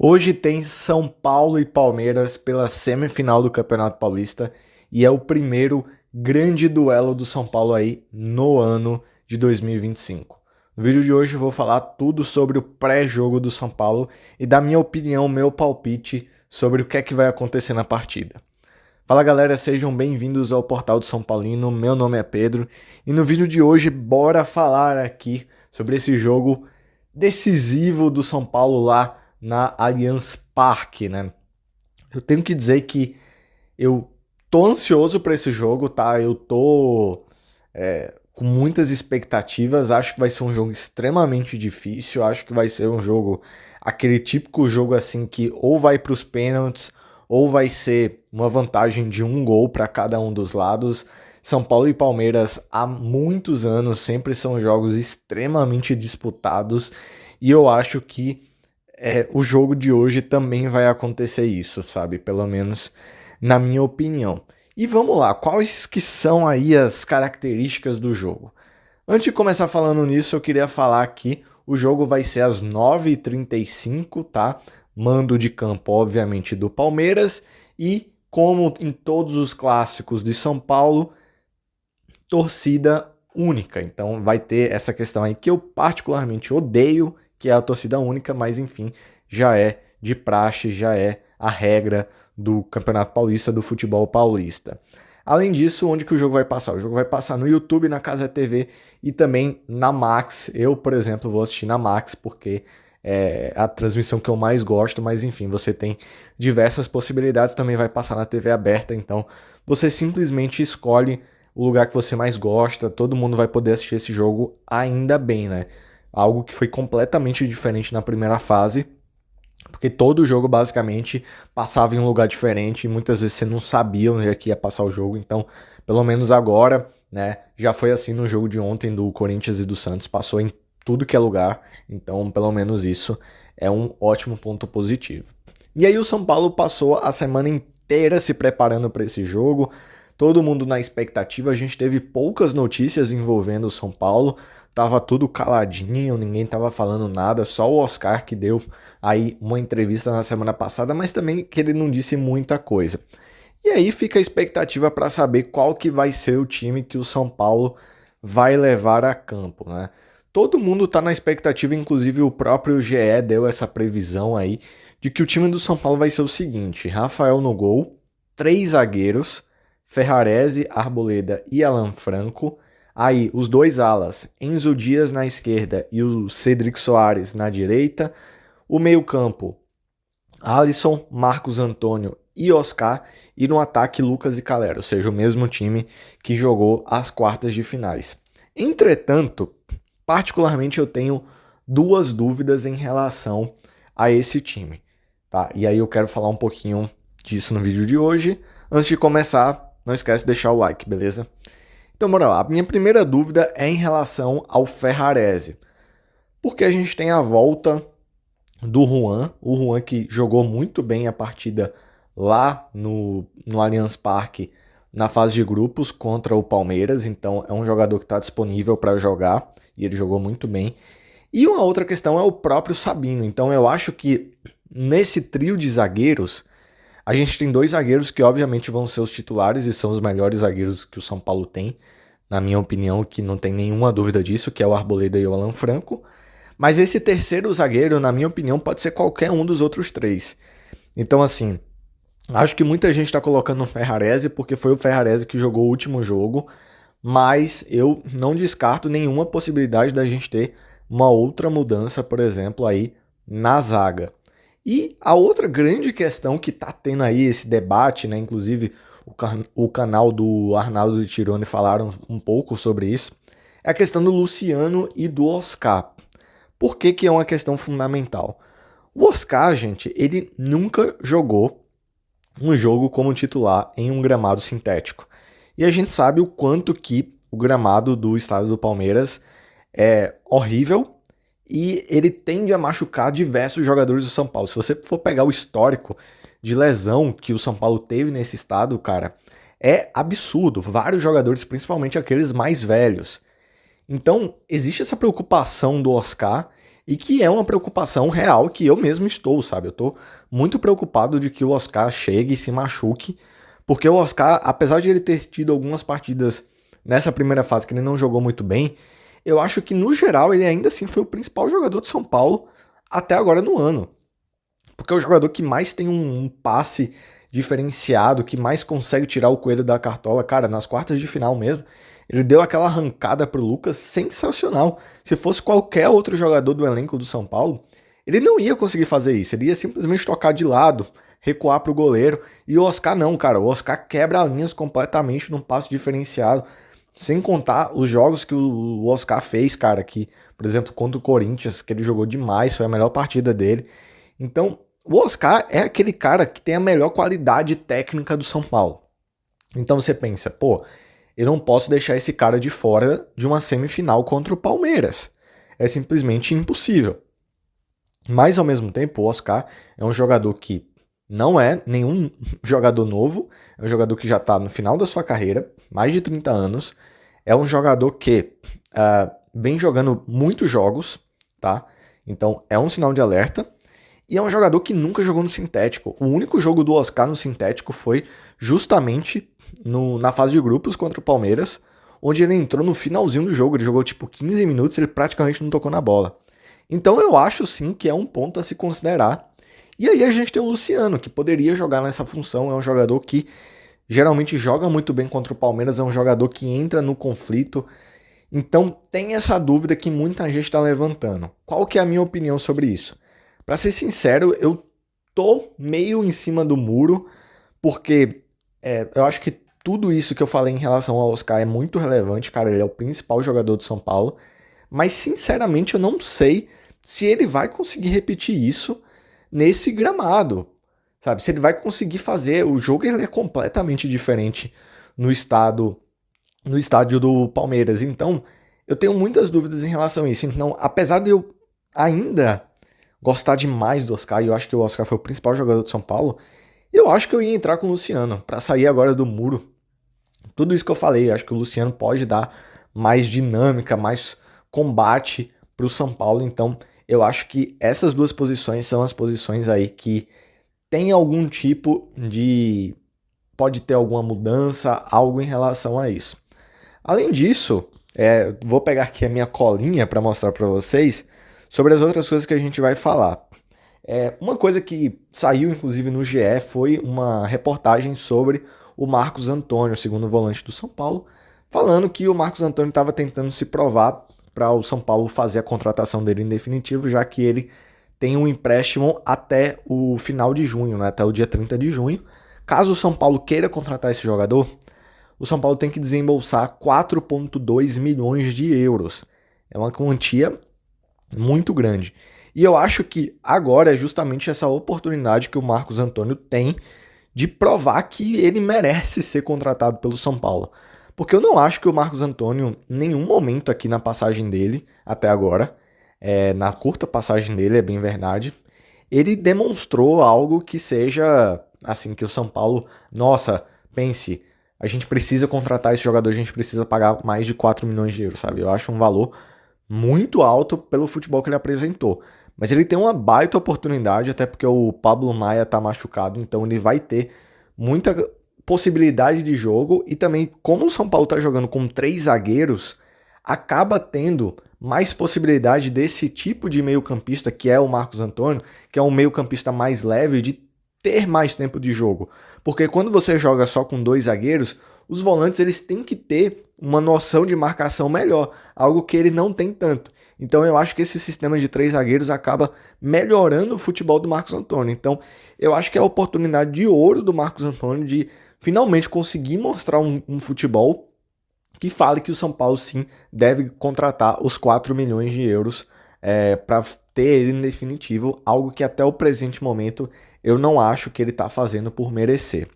Hoje tem São Paulo e Palmeiras pela semifinal do Campeonato Paulista e é o primeiro grande duelo do São Paulo aí no ano de 2025. No vídeo de hoje eu vou falar tudo sobre o pré-jogo do São Paulo e dar minha opinião, meu palpite sobre o que é que vai acontecer na partida. Fala galera, sejam bem-vindos ao Portal do São Paulino, meu nome é Pedro e no vídeo de hoje bora falar aqui sobre esse jogo decisivo do São Paulo lá na Allianz Parque, né? Eu tenho que dizer que eu tô ansioso para esse jogo, tá? Eu tô com muitas expectativas, acho que vai ser um jogo extremamente difícil, acho que vai ser um jogo, aquele típico jogo assim que ou vai para os pênaltis ou vai ser uma vantagem de um gol para cada um dos lados. São Paulo e Palmeiras há muitos anos sempre são jogos extremamente disputados e eu acho que o jogo de hoje também vai acontecer isso, sabe? Pelo menos na minha opinião. E vamos lá, quais que são aí as características do jogo? Antes de começar falando nisso, eu queria falar que o jogo vai ser às 9h35, tá? Mando de campo, obviamente, do Palmeiras. E, como em todos os clássicos de São Paulo, torcida única. Então vai ter essa questão aí que eu particularmente odeio, que é a torcida única, mas enfim, já é de praxe, já é a regra do Campeonato Paulista, do futebol paulista. Além disso, onde que o jogo vai passar? O jogo vai passar no YouTube, na Casa TV e também na Max. Eu, por exemplo, vou assistir na Max porque é a transmissão que eu mais gosto, mas enfim, você tem diversas possibilidades, também vai passar na TV aberta, então você simplesmente escolhe o lugar que você mais gosta, todo mundo vai poder assistir esse jogo ainda bem, né? Algo que foi completamente diferente na primeira fase, porque todo jogo basicamente passava em um lugar diferente e muitas vezes você não sabia onde é que ia passar o jogo, então pelo menos agora, né, já foi assim no jogo de ontem do Corinthians e do Santos, passou em tudo que é lugar, então pelo menos isso é um ótimo ponto positivo. E aí o São Paulo passou a semana inteira se preparando para esse jogo, todo mundo na expectativa, a gente teve poucas notícias envolvendo o São Paulo, tava tudo caladinho, ninguém tava falando nada, só o Oscar que deu aí uma entrevista na semana passada, mas também que ele não disse muita coisa. E aí fica a expectativa para saber qual que vai ser o time que o São Paulo vai levar a campo, né? Todo mundo tá na expectativa, inclusive o próprio GE deu essa previsão aí de que o time do São Paulo vai ser o seguinte: Rafael no gol, 3 zagueiros, Ferrarese, Arboleda e Alan Franco. Aí, os dois alas, Enzo Dias na esquerda e o Cedric Soares na direita. O meio-campo, Alisson, Marcos Antônio e Oscar. E no ataque, Lucas e Calero, ou seja, o mesmo time que jogou as quartas de finais. Entretanto, particularmente eu tenho duas dúvidas em relação a esse time, tá? E aí eu quero falar um pouquinho disso no vídeo de hoje. Antes de começar, não esquece de deixar o like, beleza? Então, bora lá. A minha primeira dúvida é em relação ao Ferrarese. Porque a gente tem a volta do Juan, o Juan que jogou muito bem a partida lá no Allianz Parque na fase de grupos contra o Palmeiras, então é um jogador que está disponível para jogar e ele jogou muito bem. E uma outra questão é o próprio Sabino, então eu acho que nesse trio de zagueiros a gente tem dois zagueiros que obviamente vão ser os titulares e são os melhores zagueiros que o São Paulo tem, na minha opinião, que não tem nenhuma dúvida disso, que é o Arboleda e o Alan Franco. Mas esse terceiro zagueiro, na minha opinião, pode ser qualquer um dos outros três. Então, assim, acho que muita gente está colocando o Ferrarese porque foi o Ferrarese que jogou o último jogo, mas eu não descarto nenhuma possibilidade da gente ter uma outra mudança, por exemplo, aí na zaga. E a outra grande questão que tá tendo aí esse debate, né? Inclusive o canal do Arnaldo de Tirone falaram um pouco sobre isso, é a questão do Luciano e do Oscar. Por que que é uma questão fundamental? O Oscar, gente, ele nunca jogou um jogo como titular em um gramado sintético. E a gente sabe o quanto que o gramado do estádio do Palmeiras é horrível e ele tende a machucar diversos jogadores do São Paulo. Se você for pegar o histórico de lesão que o São Paulo teve nesse estado, cara, é absurdo. Vários jogadores, principalmente aqueles mais velhos. Então, existe essa preocupação do Oscar e que é uma preocupação real que eu mesmo estou, sabe? Eu tô muito preocupado de que o Oscar chegue e se machuque, porque o Oscar, apesar de ele ter tido algumas partidas nessa primeira fase que ele não jogou muito bem, eu acho que no geral ele ainda assim foi o principal jogador de São Paulo até agora no ano. Porque é o jogador que mais tem um passe diferenciado, que mais consegue tirar o coelho da cartola. Cara, nas quartas de final mesmo, ele deu aquela arrancada pro Lucas sensacional. Se fosse qualquer outro jogador do elenco do São Paulo, ele não ia conseguir fazer isso. Ele ia simplesmente tocar de lado, recuar pro goleiro. E o Oscar não, cara. O Oscar quebra linhas completamente num passe diferenciado. Sem contar os jogos que o Oscar fez, cara, que, por exemplo, contra o Corinthians, que ele jogou demais, foi a melhor partida dele. Então, o Oscar é aquele cara que tem a melhor qualidade técnica do São Paulo. Então você pensa, pô, eu não posso deixar esse cara de fora de uma semifinal contra o Palmeiras. É simplesmente impossível. Mas ao mesmo tempo, o Oscar é um jogador que não é nenhum jogador novo, é um jogador que já está no final da sua carreira, mais de 30 anos. É um jogador que vem jogando muitos jogos, tá? Então é um sinal de alerta. E é um jogador que nunca jogou no sintético. O único jogo do Oscar no sintético foi justamente na fase de grupos contra o Palmeiras, onde ele entrou no finalzinho do jogo. Ele jogou tipo 15 minutos e ele praticamente não tocou na bola. Então eu acho sim que é um ponto a se considerar. E aí a gente tem o Luciano, que poderia jogar nessa função. É um jogador que geralmente joga muito bem contra o Palmeiras, é um jogador que entra no conflito. Então tem essa dúvida que muita gente está levantando. Qual que é a minha opinião sobre isso? Pra ser sincero, eu tô meio em cima do muro, porque eu acho que tudo isso que eu falei em relação ao Oscar é muito relevante, cara. Ele é o principal jogador de São Paulo. Mas, sinceramente, eu não sei se ele vai conseguir repetir isso nesse gramado, sabe? Se ele vai conseguir fazer. O jogo ele é completamente diferente no estádio do Palmeiras. Então, eu tenho muitas dúvidas em relação a isso. Então, apesar de eu ainda gostar demais do Oscar, e eu acho que o Oscar foi o principal jogador de São Paulo, eu acho que eu ia entrar com o Luciano, para sair agora do muro. Tudo isso que eu falei, eu acho que o Luciano pode dar mais dinâmica, mais combate para o São Paulo, então eu acho que essas duas posições são as posições aí que tem algum tipo de... pode ter alguma mudança, algo em relação a isso. Além disso, vou pegar aqui a minha colinha para mostrar para vocês sobre as outras coisas que a gente vai falar. Uma coisa que saiu inclusive no GE foi uma reportagem sobre o Marcos Antônio, segundo volante do São Paulo, falando que o Marcos Antônio estava tentando se provar para o São Paulo fazer a contratação dele em definitivo, já que ele tem um empréstimo até o final de junho, né, até o dia 30 de junho. Caso o São Paulo queira contratar esse jogador, o São Paulo tem que desembolsar 4,2 milhões de euros. É uma quantia muito grande. E eu acho que agora é justamente essa oportunidade que o Marcos Antônio tem de provar que ele merece ser contratado pelo São Paulo. Porque eu não acho que o Marcos Antônio, em nenhum momento aqui na passagem dele, até agora, na curta passagem dele, é bem verdade, ele demonstrou algo que seja, assim, que o São Paulo, nossa, pense, a gente precisa contratar esse jogador, a gente precisa pagar mais de 4 milhões de euros, sabe? Eu acho um valor muito alto pelo futebol que ele apresentou. Mas ele tem uma baita oportunidade, até porque o Pablo Maia tá machucado, então ele vai ter muita possibilidade de jogo. E também, como o São Paulo tá jogando com 3 zagueiros, acaba tendo mais possibilidade desse tipo de meio-campista, que é o Marcos Antônio, que é um meio-campista mais leve, de ter mais tempo de jogo. Porque quando você joga só com 2 zagueiros, os volantes eles têm que ter uma noção de marcação melhor, algo que ele não tem tanto. Então eu acho que esse sistema de 3 zagueiros acaba melhorando o futebol do Marcos Antônio. Então eu acho que é a oportunidade de ouro do Marcos Antônio de finalmente conseguir mostrar um futebol que fale que o São Paulo sim deve contratar os 4 milhões de euros para ter ele em definitivo, algo que até o presente momento eu não acho que ele está fazendo por merecer.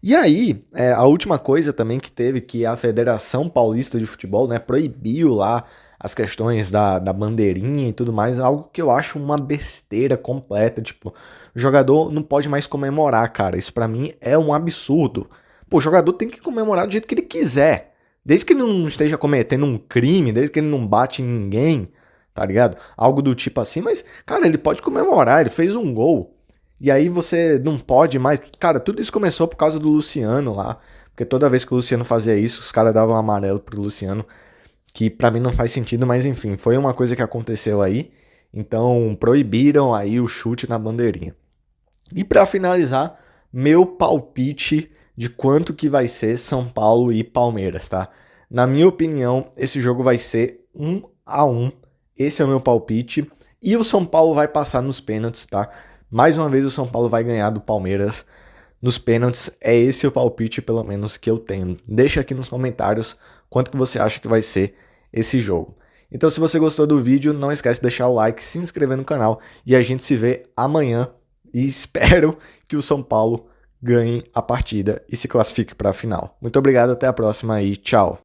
E aí, a última coisa também que teve, que a Federação Paulista de Futebol, né, proibiu lá as questões da bandeirinha e tudo mais, algo que eu acho uma besteira completa, tipo, o jogador não pode mais comemorar, cara, isso pra mim é um absurdo. Pô, o jogador tem que comemorar do jeito que ele quiser, desde que ele não esteja cometendo um crime, desde que ele não bate em ninguém, tá ligado? Algo do tipo assim, mas, cara, ele pode comemorar, ele fez um gol. E aí você não pode mais. Cara, tudo isso começou por causa do Luciano lá. Porque toda vez que o Luciano fazia isso, os caras davam um amarelo pro Luciano. Que pra mim não faz sentido, mas enfim, foi uma coisa que aconteceu aí. Então proibiram aí o chute na bandeirinha. E pra finalizar, meu palpite de quanto que vai ser São Paulo e Palmeiras, tá? Na minha opinião, esse jogo vai ser 1-1. Esse é o meu palpite. E o São Paulo vai passar nos pênaltis, tá? Mais uma vez o São Paulo vai ganhar do Palmeiras nos pênaltis. É esse o palpite, pelo menos, que eu tenho. Deixa aqui nos comentários quanto que você acha que vai ser esse jogo. Então, se você gostou do vídeo, não esquece de deixar o like, se inscrever no canal e a gente se vê amanhã. E espero que o São Paulo ganhe a partida e se classifique para a final. Muito obrigado, até a próxima e tchau.